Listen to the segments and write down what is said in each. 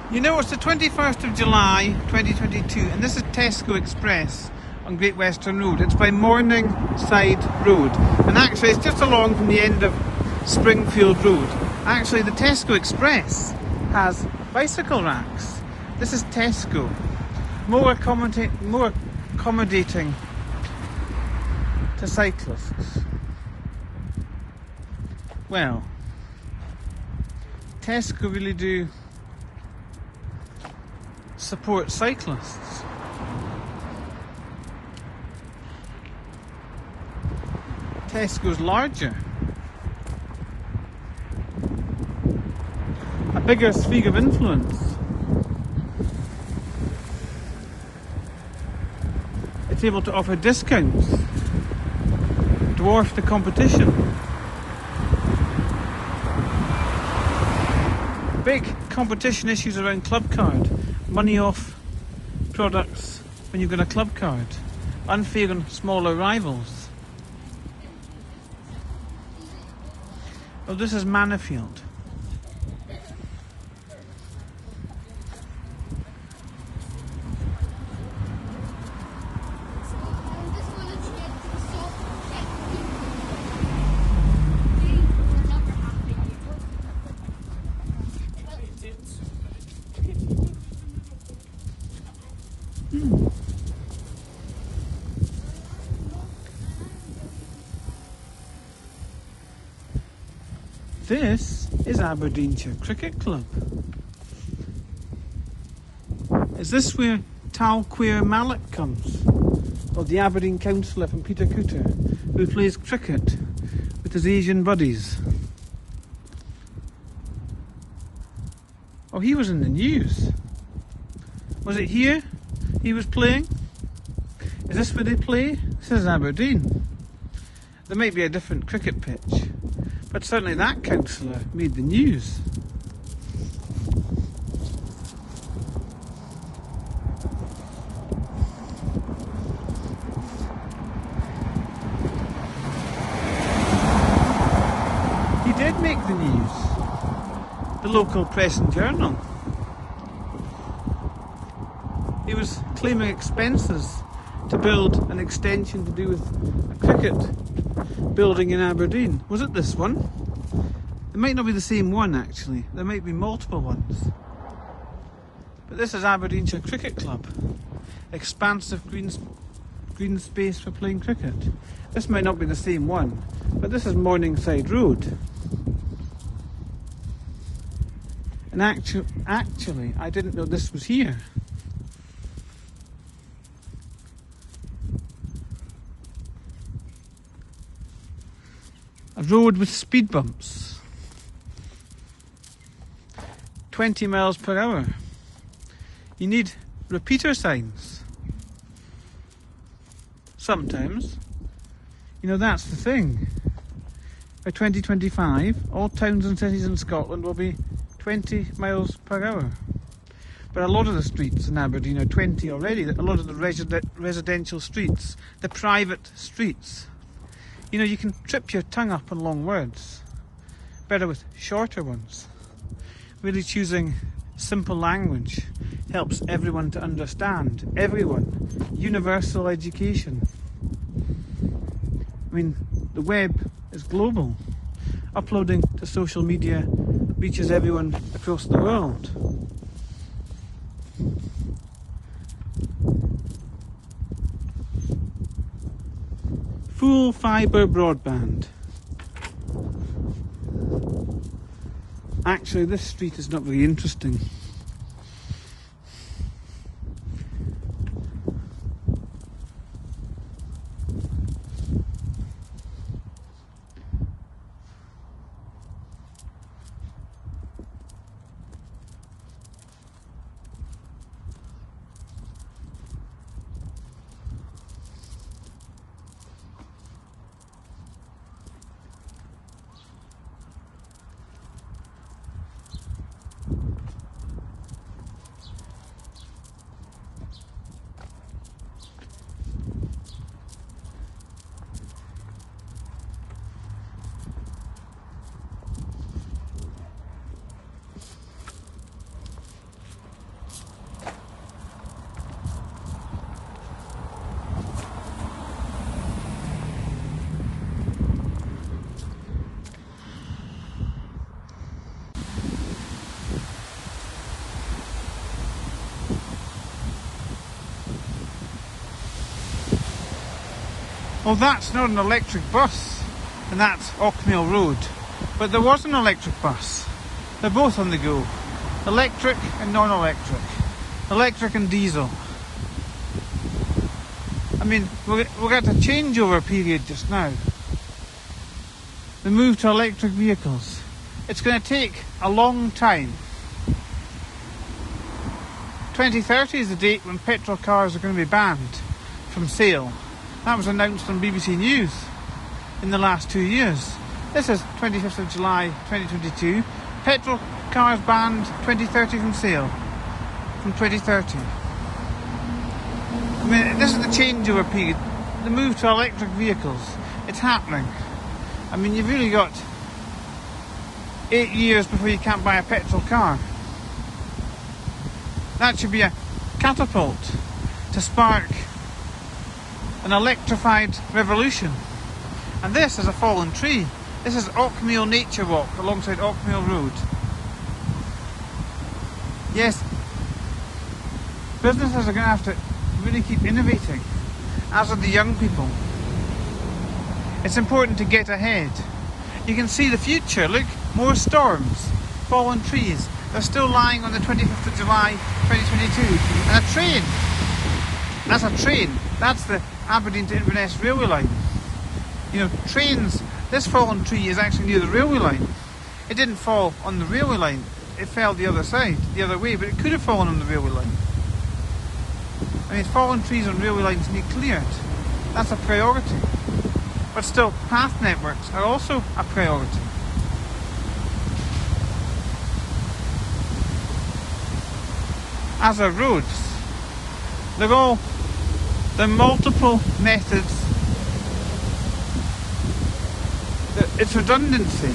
You know, it's the 21st of July 2022 and this is Tesco Express on Great Western Road. It's by Morningside Road and actually it's just along from the end of Springfield Road. Actually the Tesco Express has bicycle racks. This is Tesco. More accommodating to cyclists. Well, Tesco really do support cyclists. Tesco's larger. A bigger sphere of influence. It's able to offer discounts, dwarf the competition. Big competition issues around club card. Money off products when you've got a club card. Unfair on smaller rivals. Oh, this is Mannofield. This is Aberdeenshire Cricket Club. Is this where Talqueir Malik comes? Or the Aberdeen councillor from Peter Cooter, who plays cricket with his Asian buddies? Oh, he was in the news. Was it here he was playing? Is this where they play? This is Aberdeen. There might be a different cricket pitch, but certainly that councillor made the news. He did make the news. The local Press and Journal. He was claiming expenses to build an extension to do with a cricket building in Aberdeen. Was it this one? It might not be the same one actually. There might be multiple ones. But this is Aberdeenshire Cricket Club. Expansive green space for playing cricket. This might not be the same one, but this is Morningside Road. And actually, I didn't know this was here. A road with speed bumps. 20 miles per hour. You need repeater signs. Sometimes. You know, that's the thing. By 2025, all towns and cities in Scotland will be 20 miles per hour. But a lot of the streets in Aberdeen are 20 already. A lot of the residential streets, the private streets. You know, you can trip your tongue up on long words. Better with shorter ones. Really choosing simple language helps everyone to understand. Everyone. Universal education. I mean, the web is global. Uploading to social media reaches everyone across the world. Full fibre broadband. Actually, this street is not very interesting. Well, that's not an electric bus, and that's Ockmill Road. But there was an electric bus. They're both on the go. Electric and non-electric. Electric and diesel. I mean, we're at a changeover period just now. The move to electric vehicles. It's going to take a long time. 2030 is the date when petrol cars are going to be banned from sale. That was announced on BBC News in the last 2 years. This is 25th of July 2022. Petrol cars banned 2030 from sale. From 2030. I mean, this is the changeover period. The move to electric vehicles. It's happening. I mean, you've really got 8 years before you can't buy a petrol car. That should be a catapult to spark an electrified revolution. And this is a fallen tree. This is Ockmill Nature Walk alongside Ockmill Road. Yes, businesses are going to have to really keep innovating, as are the young people. It's important to get ahead. You can see the future. Look, more storms, fallen trees. They're still lying on the 25th of July 2022. And a train. That's a train. That's the Aberdeen to Inverness railway line. You know, trains. This fallen tree is actually near the railway line. It didn't fall on the railway line. It fell the other side, the other way, but it could have fallen on the railway line. I mean, fallen trees on railway lines need cleared. That's a priority. But still, path networks are also a priority. As are roads. There are multiple methods. It's redundancy.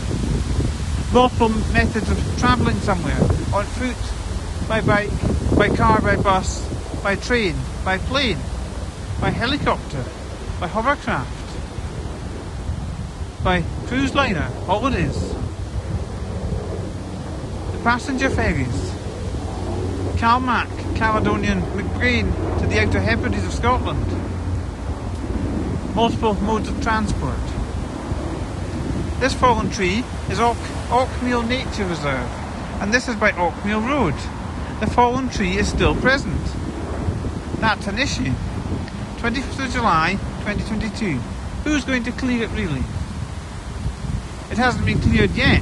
Multiple methods of travelling somewhere. On foot, by bike, by car, by bus, by train, by plane, by helicopter, by hovercraft, by cruise liner, holidays, the passenger ferries, Calmac, Caledonian, McBrain to the Outer Hebrides of Scotland. Multiple modes of transport. This fallen tree is Ockmill Nature Reserve, and this is by Ockmill Road. The fallen tree is still present. That's an issue. 25th of July 2022. Who's going to clear it really? It hasn't been cleared yet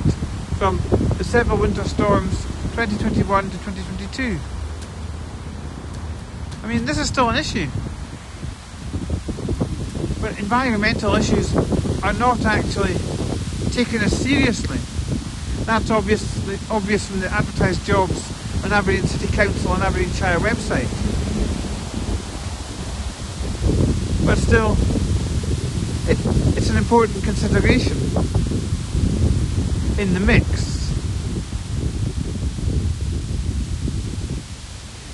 from the several winter storms 2021 to 2022. I mean, this is still an issue. But environmental issues are not actually taken as seriously. That's obvious from the advertised jobs on Aberdeen City Council and Aberdeenshire website. But still, it's an important consideration in the mix.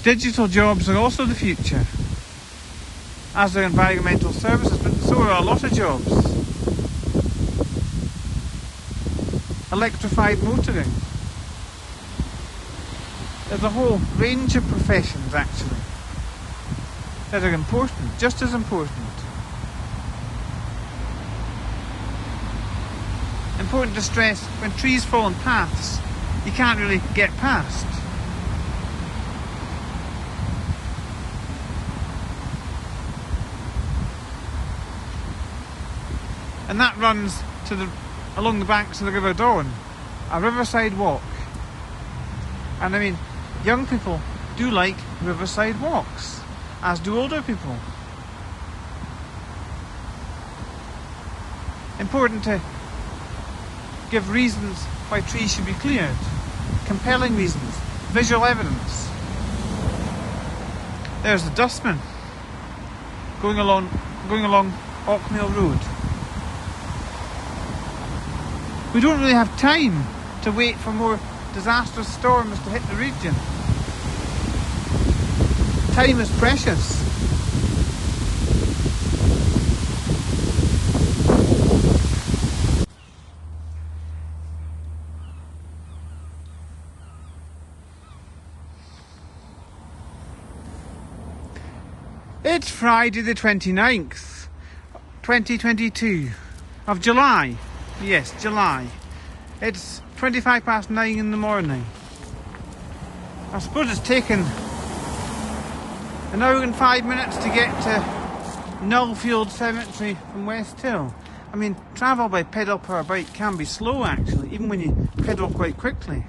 Digital jobs are also the future, as are environmental services, but so are a lot of jobs. Electrified motoring. There's a whole range of professions actually that are important, just as important. Important to stress, when trees fall on paths, you can't really get past. And that runs along the banks of the River Dawn, a riverside walk. And I mean, young people do like riverside walks, as do older people. Important to give reasons why trees should be cleared. Compelling reasons. Visual evidence. There's the dustman going along Ockmill Road. We don't really have time to wait for more disastrous storms to hit the region. Time is precious. It's Friday the 29th, 2022 of July. Yes, July. It's 9:25 in the morning. I suppose it's taken an hour and 5 minutes to get to Nullfield Cemetery from West Hill. I mean, travel by pedal power bike can be slow actually, even when you pedal quite quickly.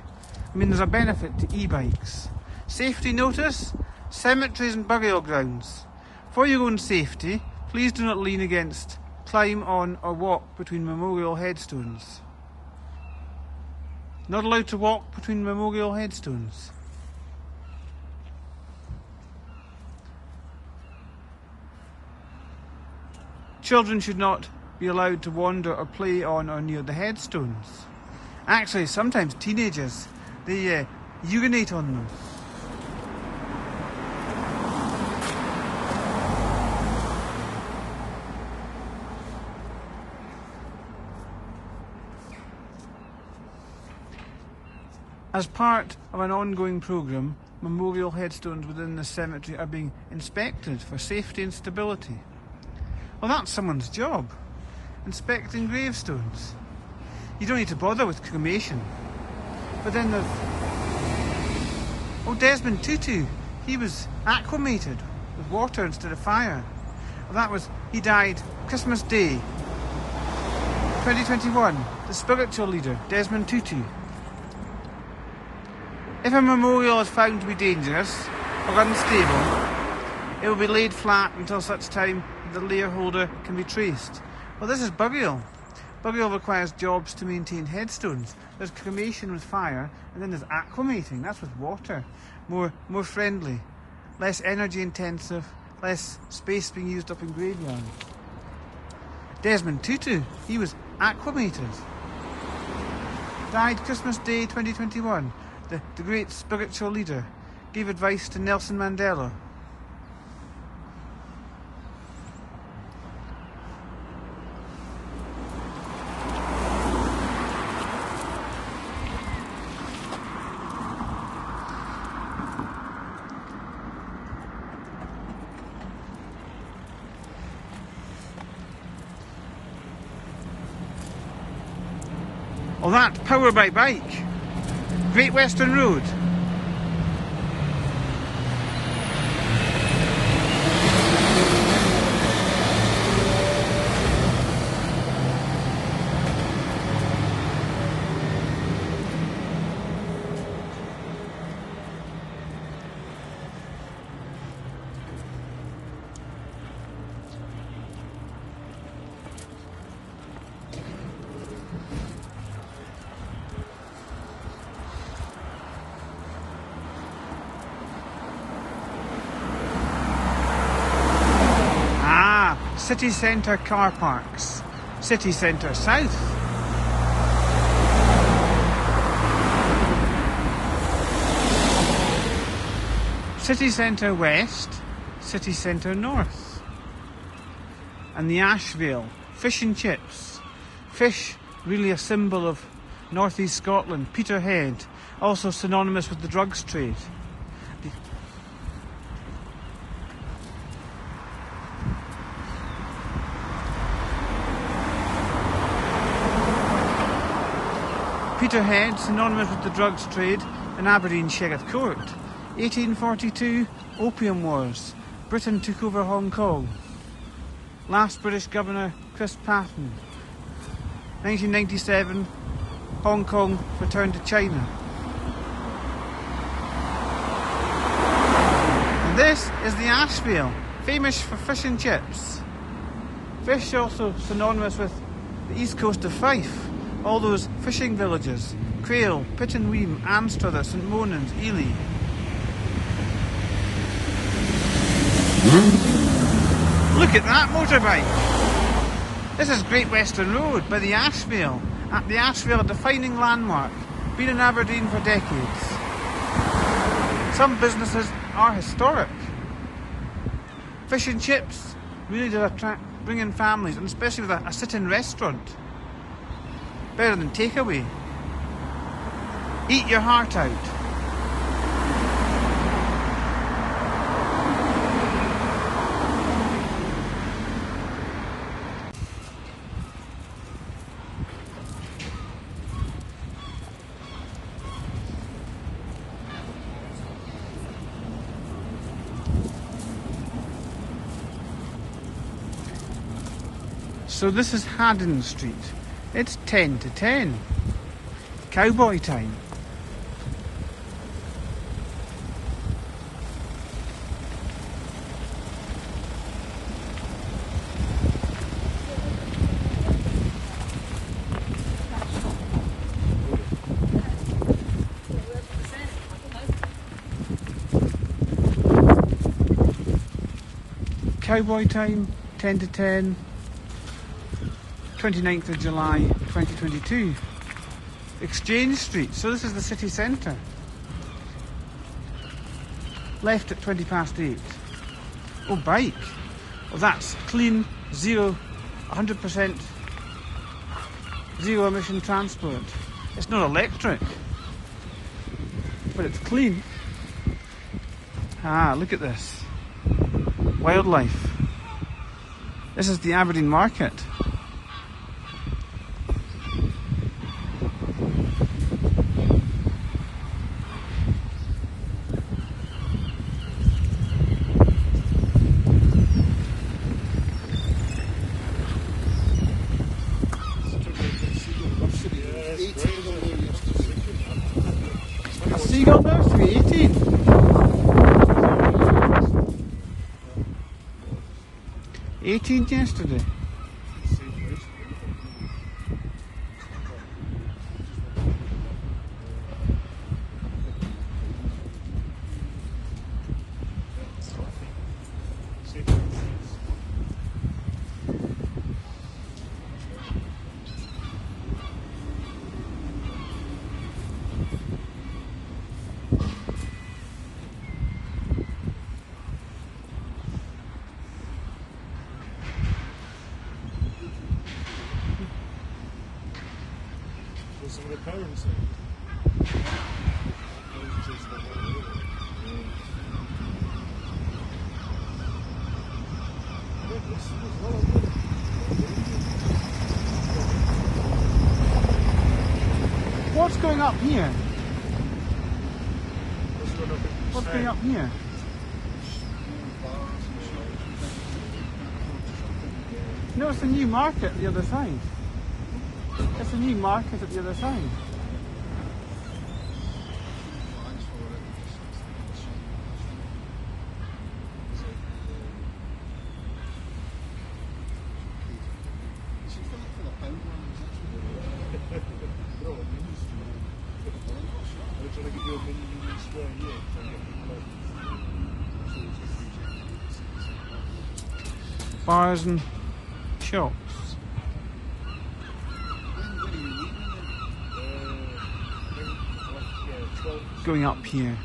I mean, there's a benefit to e-bikes. Safety notice: cemeteries and burial grounds. For your own safety, please do not lean against, climb on or walk between memorial headstones. Not allowed to walk between memorial headstones. Children should not be allowed to wander or play on or near the headstones. Actually, sometimes teenagers, they urinate on them. As part of an ongoing programme, memorial headstones within the cemetery are being inspected for safety and stability. Well, that's someone's job, inspecting gravestones. You don't need to bother with cremation. But then there's... oh, Desmond Tutu. He was acclimated with water instead of fire. Well, he died Christmas Day, 2021. The spiritual leader, Desmond Tutu. If a memorial is found to be dangerous or unstable, it will be laid flat until such time that the layer holder can be traced. Well, this is burial. Burial requires jobs to maintain headstones. There's cremation with fire, and then there's acclimating. That's with water. More friendly, less energy intensive, less space being used up in graveyards. Desmond Tutu, he was acclimated. Died Christmas Day 2021. The great spiritual leader gave advice to Nelson Mandela. Oh, that power by bike. Great Western Road. City Centre car parks. City Centre South. City Centre West. City Centre North. And the Ashvale. Fish and chips. Fish, really a symbol of North East Scotland. Peterhead, also synonymous with the drugs trade. Peterhead, synonymous with the drugs trade, in Aberdeen Sheriff Court. 1842, Opium Wars. Britain took over Hong Kong. Last British Governor, Chris Patten. 1997, Hong Kong returned to China. And this is the Ashvale, famous for fish and chips. Fish also synonymous with the east coast of Fife. All those fishing villages: Crail, Pittenweem, Anstruther, St Monans, Ely. Look at that motorbike! This is Great Western Road by the Ashvale. At the Ashvale, a defining landmark, been in Aberdeen for decades. Some businesses are historic. Fish and chips really did bring in families, and especially with a sit-in restaurant. Better than takeaway. Eat your heart out. So this is Haddon Street. It's 10 to 10. Cowboy time. Cowboy time, 10 to 10, 29th of July 2022. Exchange Street, so this is the city centre. Left at 8:20. Oh, bike. Well, that's clean, 100% zero emission transport. It's not electric, but it's clean. Ah, look at this. Wildlife. This is the Aberdeen Market. A seagull nursery, 18. 18 yesterday. Some of the parents What's going up here? What's going up here? No, it's a new market at the other side. It's a new market at the other side. Bars and shops. Going up here.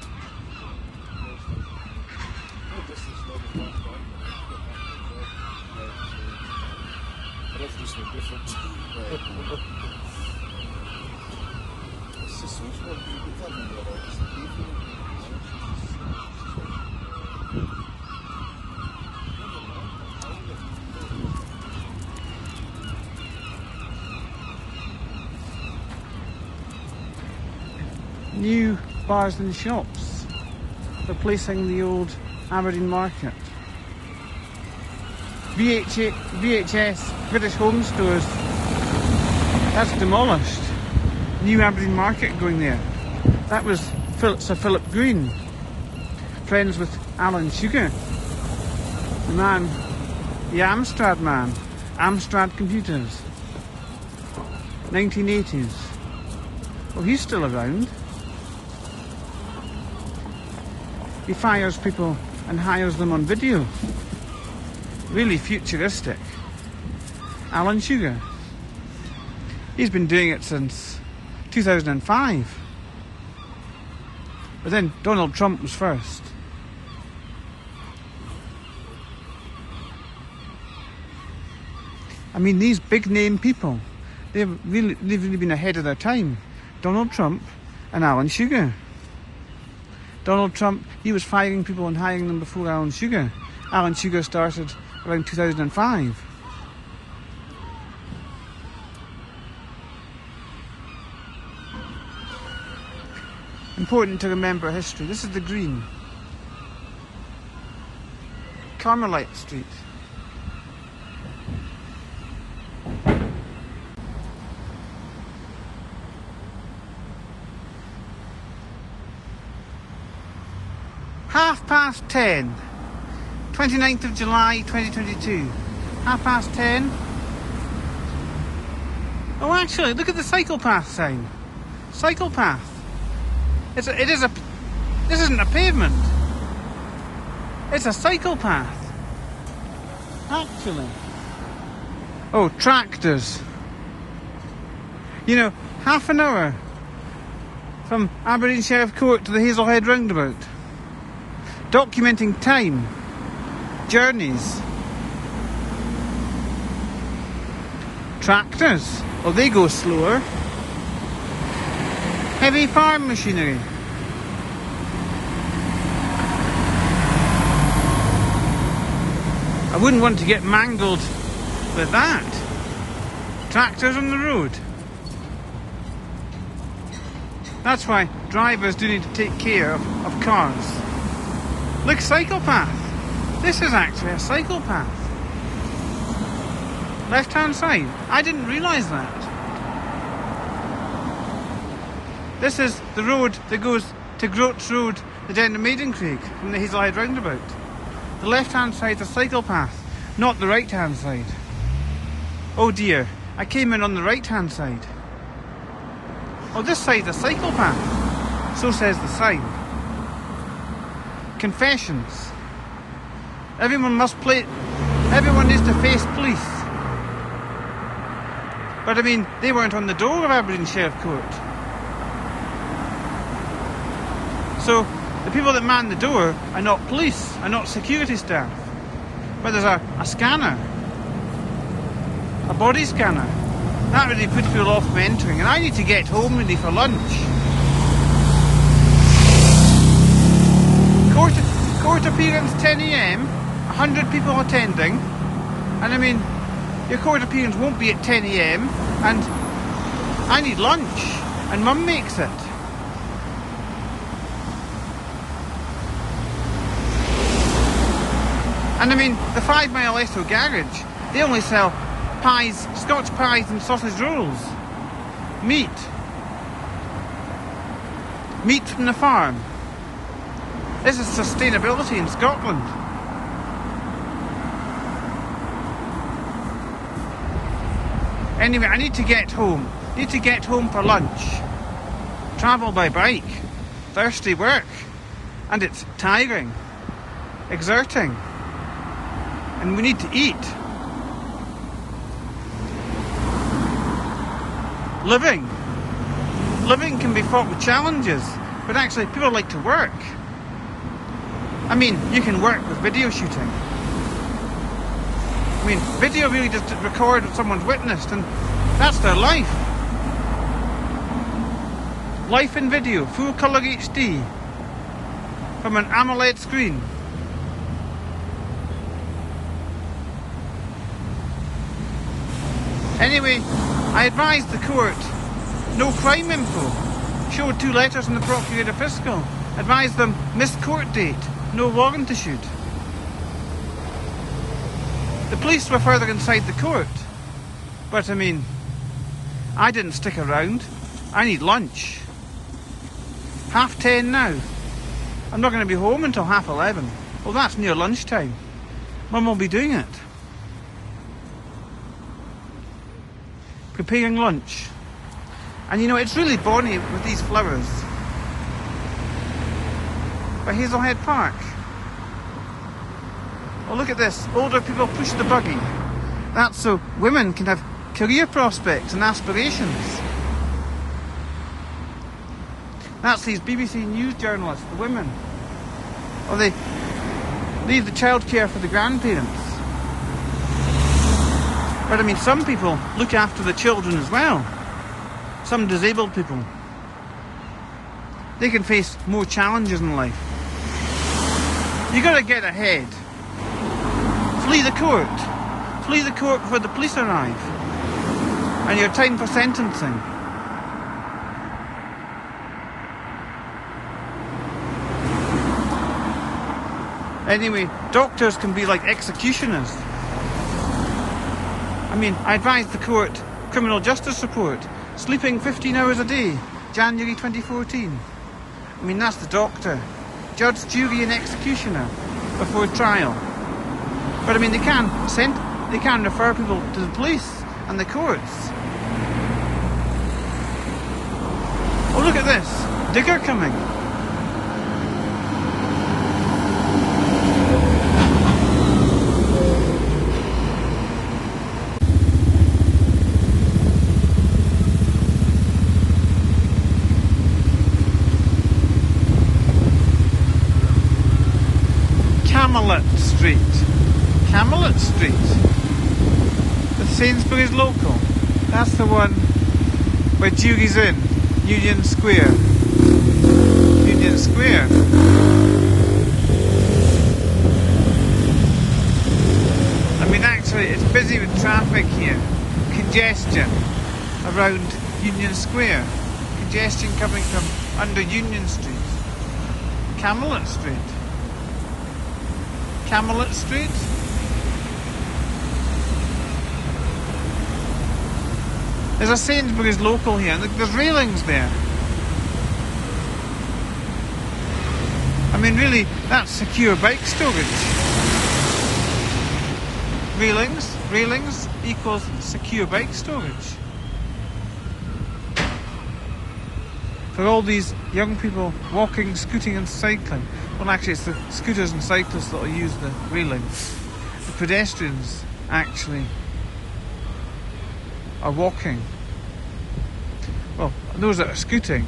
New bars and shops replacing the old Aberdeen Market. VHS, British Home Stores, that's demolished. New Aberdeen Market going there. That was Sir Philip Green, friends with Alan Sugar, the man, the Amstrad man, Amstrad Computers, 1980s. Well, he's still around. He fires people and hires them on video. Really futuristic. Alan Sugar. He's been doing it since 2005. But then Donald Trump was first. I mean, these big name people, they've really been ahead of their time. Donald Trump and Alan Sugar. Donald Trump, he was firing people and hiring them before Alan Sugar. Alan Sugar started around 2005. Important to remember history. This is the Green. Carmelite Street. 10:30, 29th of July 2022. 10:30. Oh, actually, look at the cycle path sign. Cycle path. This isn't a pavement. It's a cycle path. Actually. Oh, tractors. You know, half an hour from Aberdeen Sheriff Court to the Hazelhead roundabout. Documenting time, journeys. Tractors. Well, they go slower. Heavy farm machinery. I wouldn't want to get mangled with that. Tractors on the road. That's why drivers do need to take care of cars. Look, cycle path. This is actually a cycle path. Left hand side. I didn't realise that. This is the road that goes to Groats Road, the end of Maidencraig from the Hazelhead roundabout. The left hand side is a cycle path, not the right hand side. Oh dear, I came in on the right hand side. Oh, this side's a cycle path. So says the sign. Confessions. Everyone needs to face police. But I mean, they weren't on the door of Aberdeen Sheriff Court. So, the people that man the door are not police, are not security staff. But there's a scanner. A body scanner. That really puts people off from entering. And I need to get home really for lunch. Court appearance 10 AM, 100 people attending. And I mean, your court appearance won't be at 10 AM. And I need lunch. And Mum makes it. And I mean, the 5 Mile Esso garage, they only sell pies, Scotch pies and sausage rolls. Meat. Meat from the farm. This is sustainability in Scotland. Anyway, I need to get home. Need to get home for lunch. Travel by bike. Thirsty work. And it's tiring. Exerting. And we need to eat. Living. Living can be fraught with challenges, but actually people like to work. I mean, you can work with video shooting. I mean, video really just record what someone's witnessed, and that's their life. Life in video, full colour HD, from an AMOLED screen. Anyway, I advised the court, no crime info. Showed 2 letters from the Procurator Fiscal. Advised them, missed court date, no warrant issued. The police were further inside the court. But I mean, I didn't stick around. I need lunch. 10:30 now. I'm not going to be home until 11:30. Well, that's near lunchtime. Mum will be doing it. Preparing lunch. And you know, it's really bonny with these flowers. By Hazelhead Park. Oh, look at this. Older people push the buggy. That's so women can have career prospects and aspirations. That's these BBC News journalists, the women. Or they leave the childcare for the grandparents. But I mean, some people look after the children as well. Some disabled people. They can face more challenges in life. You got to get ahead. Flee the court. Flee the court before the police arrive. And your time for sentencing. Anyway, doctors can be like executioners. I mean, I advised the court, criminal justice report, sleeping 15 hours a day, January 2014. I mean, that's the doctor. judge, jury and executioner before trial. But I mean, they can refer people to the police and the courts. Oh, look at this. Digger coming. Camelot Street. The Sainsbury's local. That's the one where Jury's in. Union Square. Union Square. I mean, actually, it's busy with traffic here. Congestion around Union Square. Congestion coming from under Union Street. Camelot Street. Camelot Street. There's a Sainsbury's local here, and there's railings there. I mean, really, that's secure bike storage. Railings equals secure bike storage. For all these young people walking, scooting and cycling. Well, actually, it's the scooters and cyclists that will use the railings. The pedestrians actually are walking. Well, those that are scooting.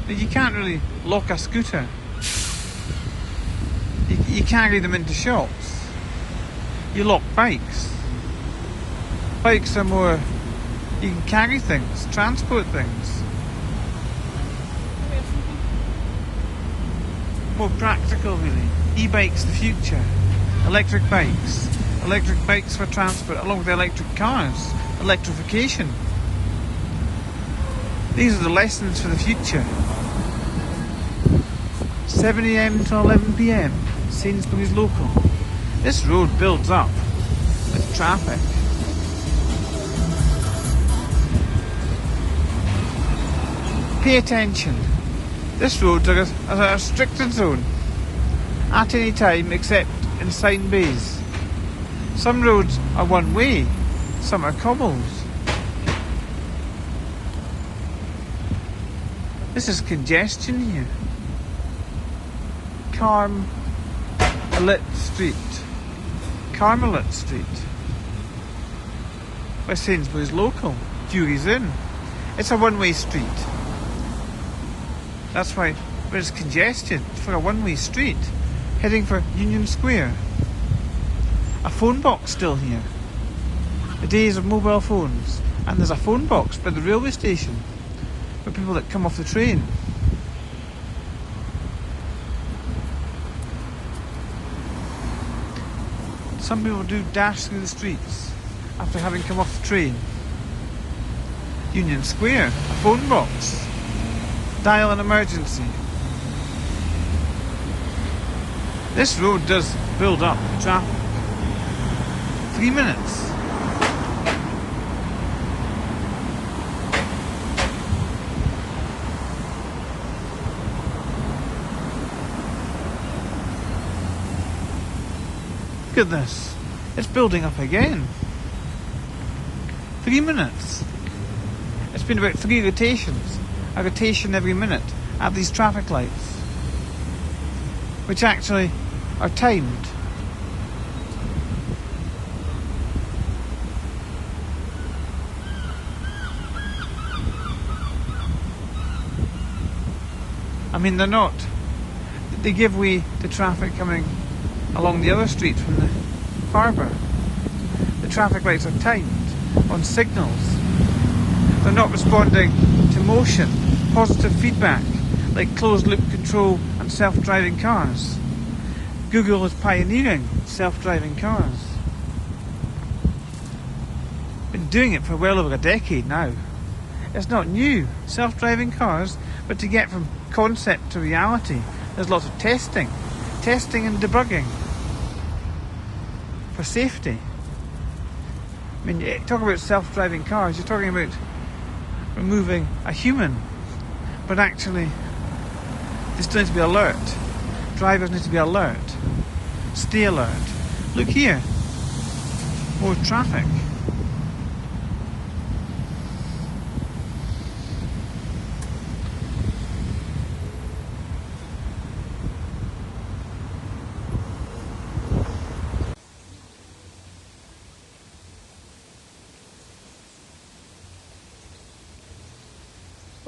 But you can't really lock a scooter. You carry them into shops. You lock bikes. Bikes are more, you can carry things, transport things. More practical, really. E-bikes the future. Electric bikes. Electric bikes for transport, along with electric cars. Electrification. These are the lessons for the future. 7 AM to 11 PM. Sainsbury's local. This road builds up with traffic. Pay attention. This road has a restricted zone at any time except in sign bays. Some roads are one way, some are cobbles. This is congestion here. Carmelit Street. Carmelit Street. Where Sainsbury's local. Jury's in. It's a one-way street. That's why it's congested for a one-way street, heading for Union Square. A phone box still here. The days of mobile phones. And there's a phone box by the railway station for people that come off the train. Some people do dash through the streets after having come off the train. Union Square, a phone box. Dial an emergency. This road does build up traffic. 3 minutes. Look at this. It's building up again. 3 minutes. It's been about 3 rotations. A rotation every minute at these traffic lights, which actually are timed. I mean, they're not. They give way to traffic coming along the other street from the harbour. The traffic lights are timed on signals. They're not responding to motion, positive feedback, like closed-loop control and self-driving cars. Google is pioneering self-driving cars. Been doing it for well over a decade now. It's not new, self-driving cars, but to get from concept to reality, there's lots of testing and debugging for safety. I mean, you talk about self-driving cars, you're talking about removing a human, but actually They still need to be alert. Drivers need to be alert. Stay alert. Look here. More traffic.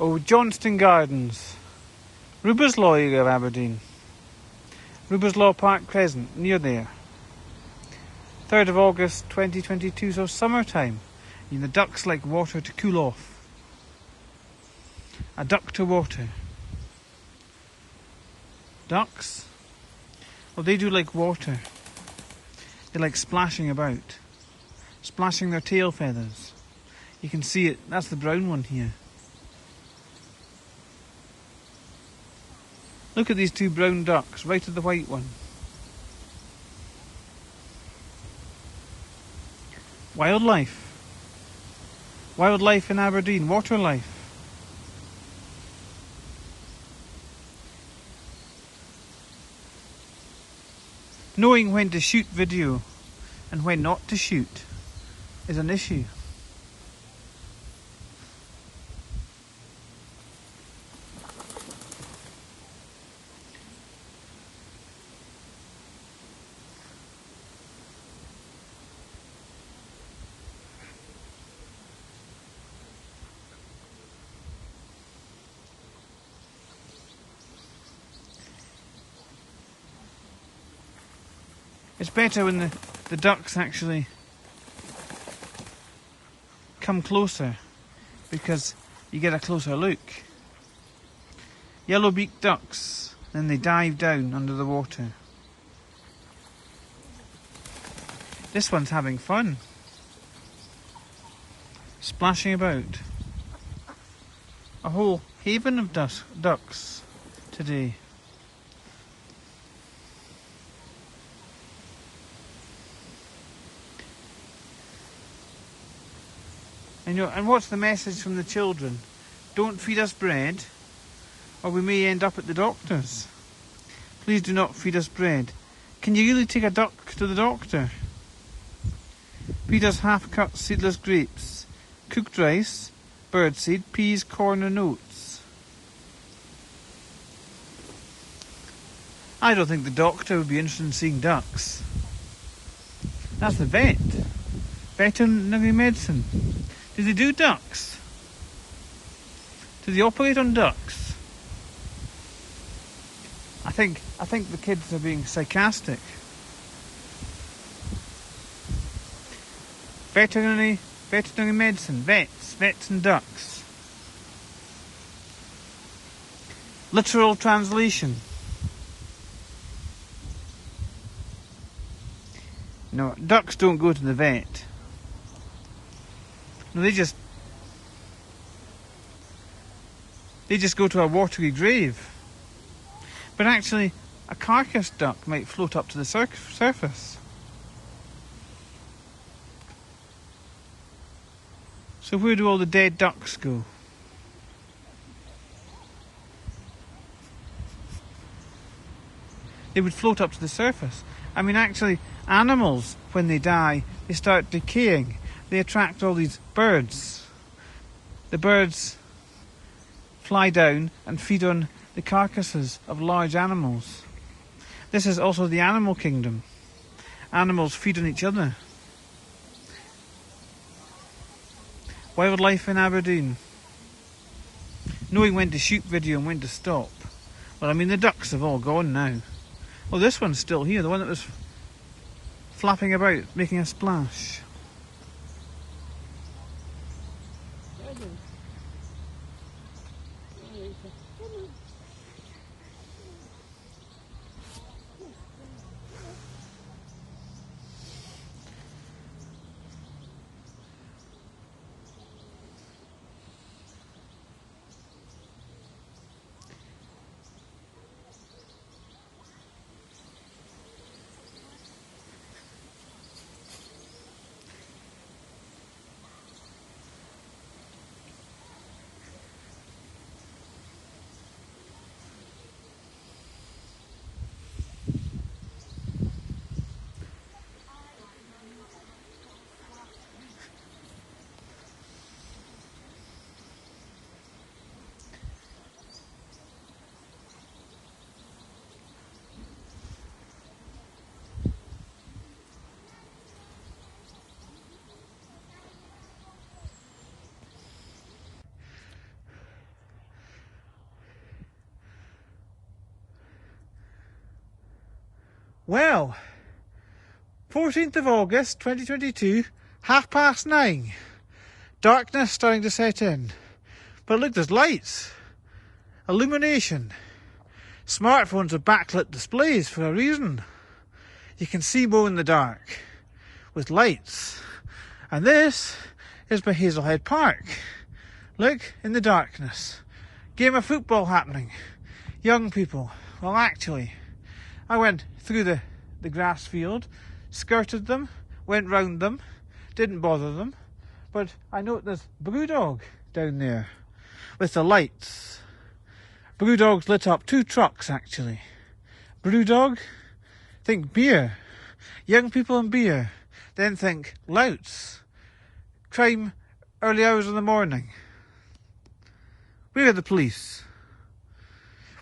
Oh, Johnston Gardens. Ruberslaw area of Aberdeen. Ruberslaw Park Crescent, near there. 3rd of August 2022, so summertime. And the ducks like water to cool off. A duck to water. Ducks? Well, they do like water. They like splashing about. Splashing their tail feathers. You can see it, that's the brown one here. Look at these two brown ducks, right at the white one. Wildlife. Wildlife in Aberdeen, water life. Knowing when to shoot video and when not to shoot is an issue. It's better when the ducks actually come closer because you get a closer look. Yellow-beaked ducks, then they dive down under the water. This one's having fun. Splashing about. A whole haven of ducks today. And what's the message from the children? Don't feed us bread, or we may end up at the doctor's. Please do not feed us bread. Can you really take a duck to the doctor? Feed us half-cut seedless grapes, cooked rice, birdseed, peas, corn and oats. I don't think the doctor would be interested in seeing ducks. That's the vet. Veterinary medicine. Do they do ducks? Do they operate on ducks? I think the kids are being sarcastic. Veterinary medicine, vets and ducks. Literal translation. No, ducks don't go to the vet. No, they just go to a watery grave. But actually, a carcass duck might float up to the surface. So where do all the dead ducks go? They would float up to the surface. I mean, actually, animals, when they die, they start decaying. They attract all these birds. The birds fly down and feed on the carcasses of large animals. This is also the animal kingdom. Animals feed on each other. Wildlife in Aberdeen. Knowing when to shoot video and when to stop. Well, I mean, the ducks have all gone now. Well, this one's still here, the one that was flapping about, making a splash. Well, 14th of August 2022, 9:30. Darkness starting to set in. But look, there's lights. Illumination. Smartphones are backlit displays for a reason. You can see more in the dark with lights. And this is by Hazelhead Park. Look, in the darkness. Game of football happening. Young people. Well, actually, I went through the grass field, skirted them, went round them, didn't bother them, but I note there's Brewdog down there with the lights. Brewdog's lit up 2 trucks actually. Brewdog, think beer. Young people and beer. Then think louts. Crime early hours of the morning. Where are the police?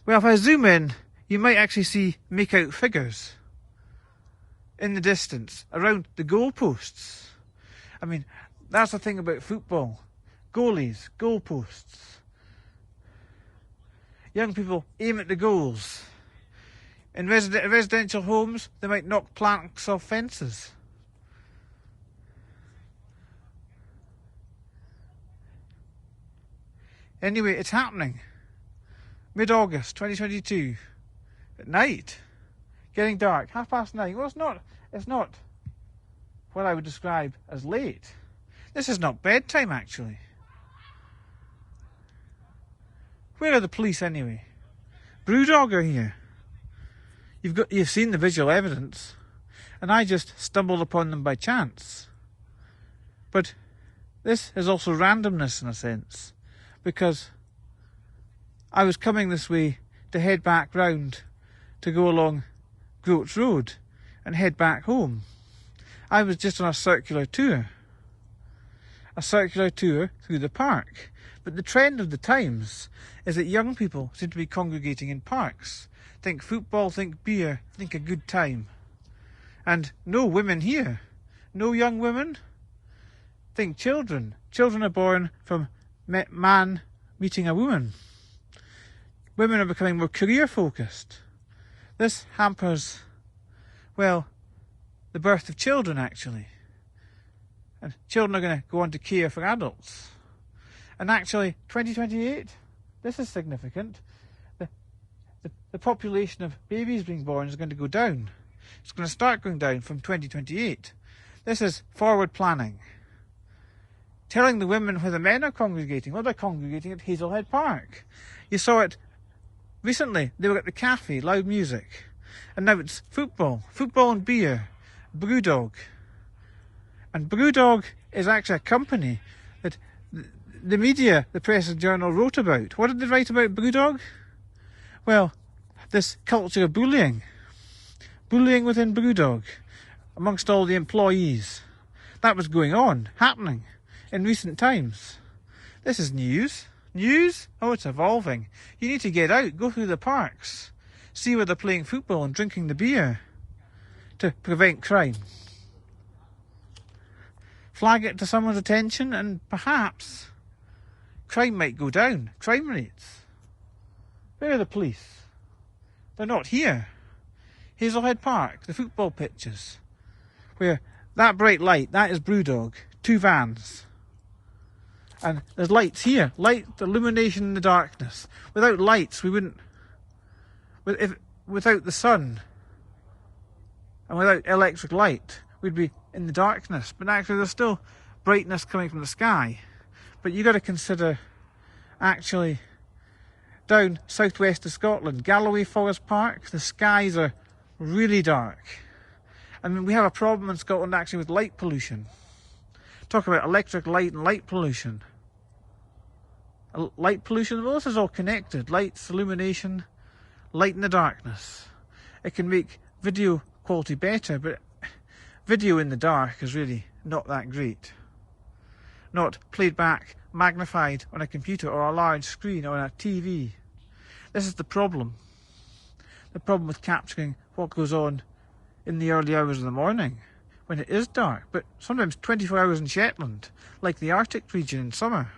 Well, if I zoom in, you might actually see make-out figures in the distance, around the goalposts. I mean, that's the thing about football. Goalies, goalposts. Young people aim at the goals. In residential homes, they might knock planks off fences. Anyway, it's happening. Mid-August 2022. At night. Getting dark. 9:30. Well, it's not what I would describe as late. This is not bedtime, actually. Where are the police, anyway? Brewdog are here. You've seen the visual evidence, and I just stumbled upon them by chance. But this is also randomness in a sense, because I was coming this way to head back round to go along Groats Road and head back home. I was just on a circular tour through the park. But the trend of the times is that young people seem to be congregating in parks. Think football, think beer, think a good time. And no women here. No young women. Think children. Children are born from man meeting a woman. Women are becoming more career focused. This hampers, well, the birth of children actually. And children are going to go on to care for adults. And actually, 2028, this is significant. The population of babies being born is going to go down. It's going to start going down from 2028. This is forward planning. Telling the women where the men are congregating. Well, they're congregating at Hazelhead Park. You saw it recently. They were at the cafe, loud music. And now it's football. Football and beer. Brewdog. And Brewdog is actually a company that the media, the press and journal wrote about. What did they write about Brewdog? Well, this culture of bullying. Bullying within Brewdog amongst all the employees. That was going on, happening in recent times. This is news. News? Oh, it's evolving. You need to get out, go through the parks, see where they're playing football and drinking the beer to prevent crime. Flag it to someone's attention and perhaps crime might go down. Crime rates. Where are the police? They're not here. Hazelhead Park, the football pitches, where that bright light, that is Brewdog, 2 vans. And there's lights here, light, illumination in the darkness. Without lights, we wouldn't, without the sun and without electric light, we'd be in the darkness. But actually there's still brightness coming from the sky. But you've got to consider actually down southwest of Scotland, Galloway Forest Park, the skies are really dark. I mean, we have a problem in Scotland actually with light pollution. Talk about electric light and light pollution. Light pollution, well, this is all connected. Lights, illumination, light in the darkness. It can make video quality better, but video in the dark is really not that great. Not played back, magnified on a computer or a large screen or on a TV. This is the problem. The problem with capturing what goes on in the early hours of the morning when it is dark, but sometimes 24 hours in Shetland, like the Arctic region in summer.